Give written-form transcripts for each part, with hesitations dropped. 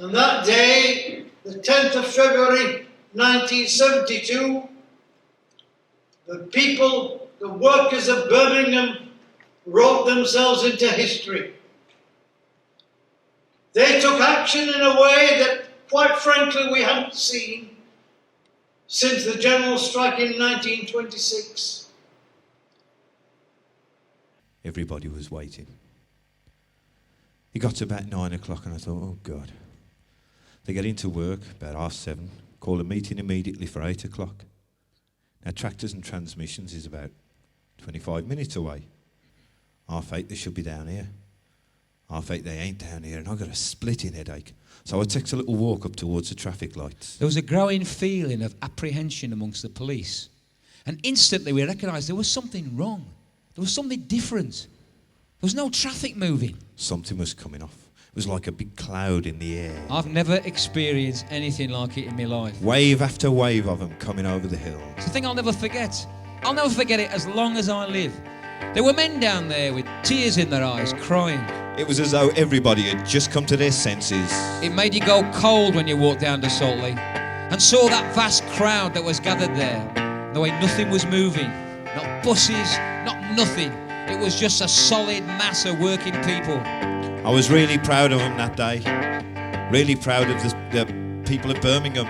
And that day, the 10th of February 1972, the people, the workers of Birmingham, wrote themselves into history. They took action in a way that, quite frankly, we hadn't seen since the general strike in 1926. Everybody was waiting. It got to about 9 o'clock and I thought, oh God. They get into work about 7:30, call a meeting immediately for 8 o'clock. Now Tractors and Transmissions is about 25 minutes away. 8:30 they should be down here. 8:30 they ain't down here, and I've got a splitting headache. So I takes a little walk up towards the traffic lights. There was a growing feeling of apprehension amongst the police. And instantly we recognised there was something wrong. There was something different. There was no traffic moving. Something was coming off. It was like a big cloud in the air. I've never experienced anything like it in my life. Wave after wave of them coming over the hills. It's a thing I'll never forget. I'll never forget it as long as I live. There were men down there with tears in their eyes, crying. It was as though everybody had just come to their senses. It made you go cold when you walked down to Saltley and saw that vast crowd that was gathered there. The way nothing was moving, not buses, not nothing. It was just a solid mass of working people. I was really proud of them that day. Really proud of the people of Birmingham.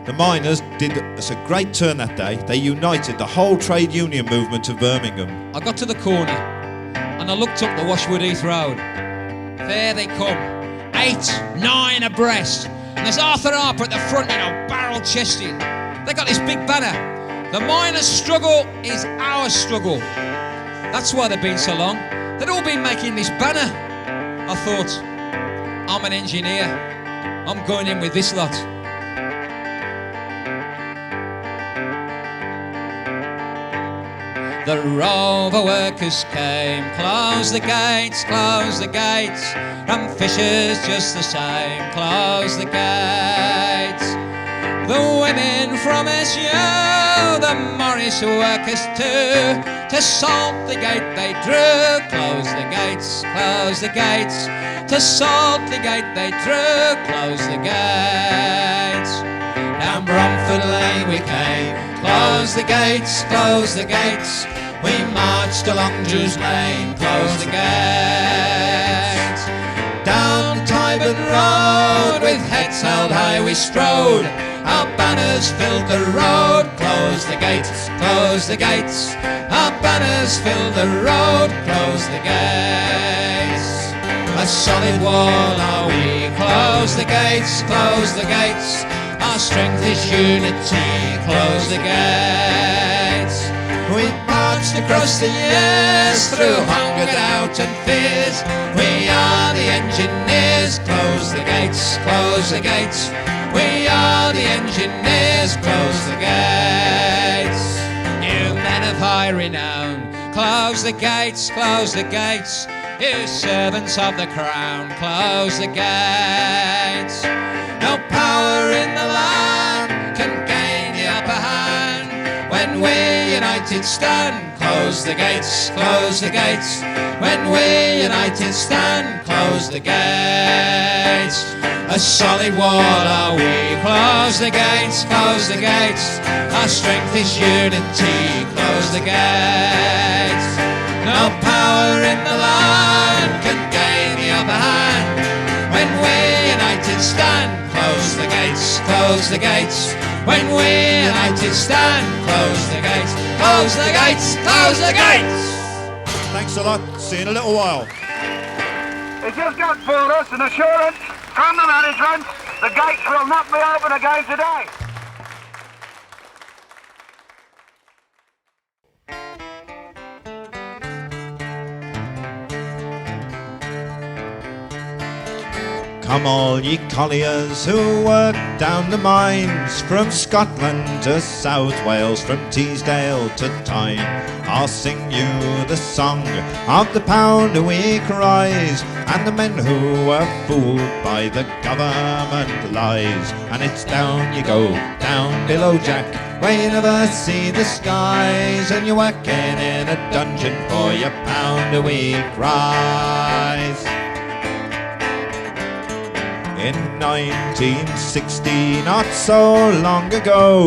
The miners did us a great turn that day. They united the whole trade union movement of Birmingham. I got to the corner and I looked up the Washwood Heath Road. There they come, 8, 9 abreast. And there's Arthur Harper at the front, barrel-chested. They got this big banner. The miners' struggle is our struggle. That's why they've been so long. They'd all been making this banner. I thought, I'm an engineer. I'm going in with this lot. The Rover workers came, close the gates, and Fisher's just the same, close the gates. The women from SU, the Morris workers too, to Saltgate they drew, close the gates, to Saltgate they drew, close the gates. Down Bromford Lane we came, close the gates, we marched along Jews Lane, close the gates. Down the Tyburn Road, with heads held high we strode, our banners filled the road, close the gates, our banners filled the road, close the gates. A solid wall are we, close the gates, our strength is unity, close the gates. We marched across the years, through hunger, doubt and fears. We are the engineers, close the gates, we are the engineers, close the gates. You men of high renown, close the gates, you servants of the crown, close the gates. No power in the land can gain the upper hand. When we united stand, close the gates, when we united stand, close the gates. A solid wall are we, close the gates, our strength is unity, close the gates. No power in the land can gain the upper hand. When we united stand, close the gates, when we united stand, close the gates, close the gates, close the gates. Thanks a lot, see you in a little while. It just got for us an assurance from the management, the gates will not be open again today. Come all ye colliers who work down the mines, from Scotland to South Wales, from Teesdale to Tyne. I'll sing you the song of the pound a week rise, and the men who were fooled by the government lies. And it's down you go, down below Jack, where you never see the skies, and you're working in a dungeon for your pound a week rise. In 1960, not so long ago,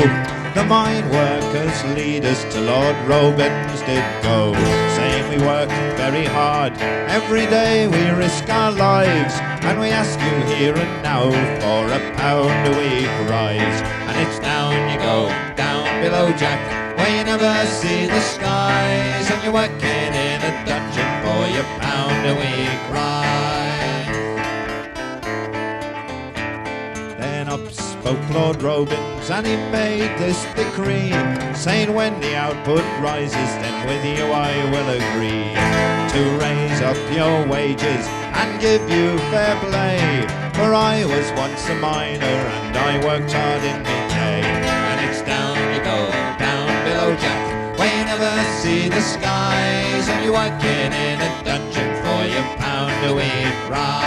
the mine workers lead us to Lord Robins did go, saying we work very hard, every day we risk our lives, and we ask you here and now for £1 a week rise. And it's down you go, down below Jack, where you never see the skies, and you're working in a dungeon for your £1 a week rise. Then up spoke Lord Robins, and he made this decree, saying when the output rises, then with you I will agree to raise up your wages and give you fair play. For I was once a miner and I worked hard in my day. And it's down you go, down below Jack, where you never see the skies, and you're working in a dungeon for your £1 a week rise.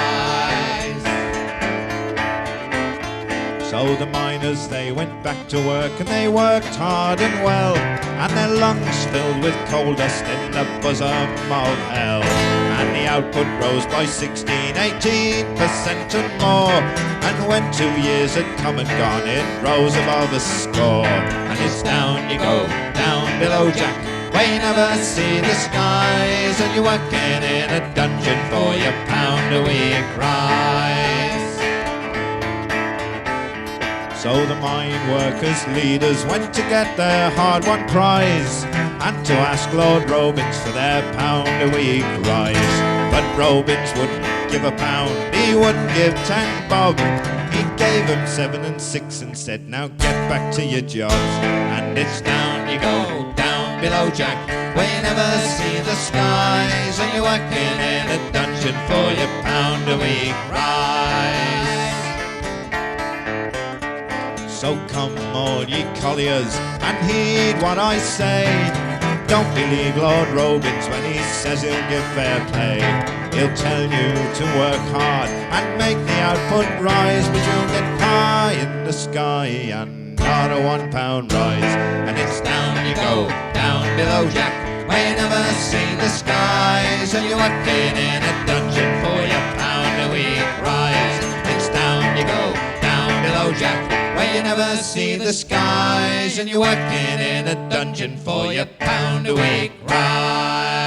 So the miners, they went back to work, and they worked hard and well, and their lungs filled with coal dust in the bosom of hell. And the output rose by 16-18% and more, and when 2 years had come and gone, it rose above a score. And it's down you go, down below Jack, where you never see the skies, and you're working in a dungeon for your £1 a week rise. So the mine workers' leaders went to get their hard-won prize, and to ask Lord Robins for their £1 a week rise. But Robins wouldn't give £1, he wouldn't give 10 bob. He gave them 7 and 6 and said, now get back to your jobs. And it's down you go, down below Jack, where you never see the skies, and you're working in a dungeon for your £1 a week rise. So come all ye colliers and heed what I say. Don't believe Lord Robins when he says he'll give fair pay. He'll tell you to work hard and make the output rise, but you'll get pie in the sky and not a £1 rise. And it's down you go, down below Jack, where you never see the skies, and you're working in a dungeon for your £1 a week rise. It's down you go, down below Jack, where you never see the skies, and you're working in a dungeon for your £1 a week rise.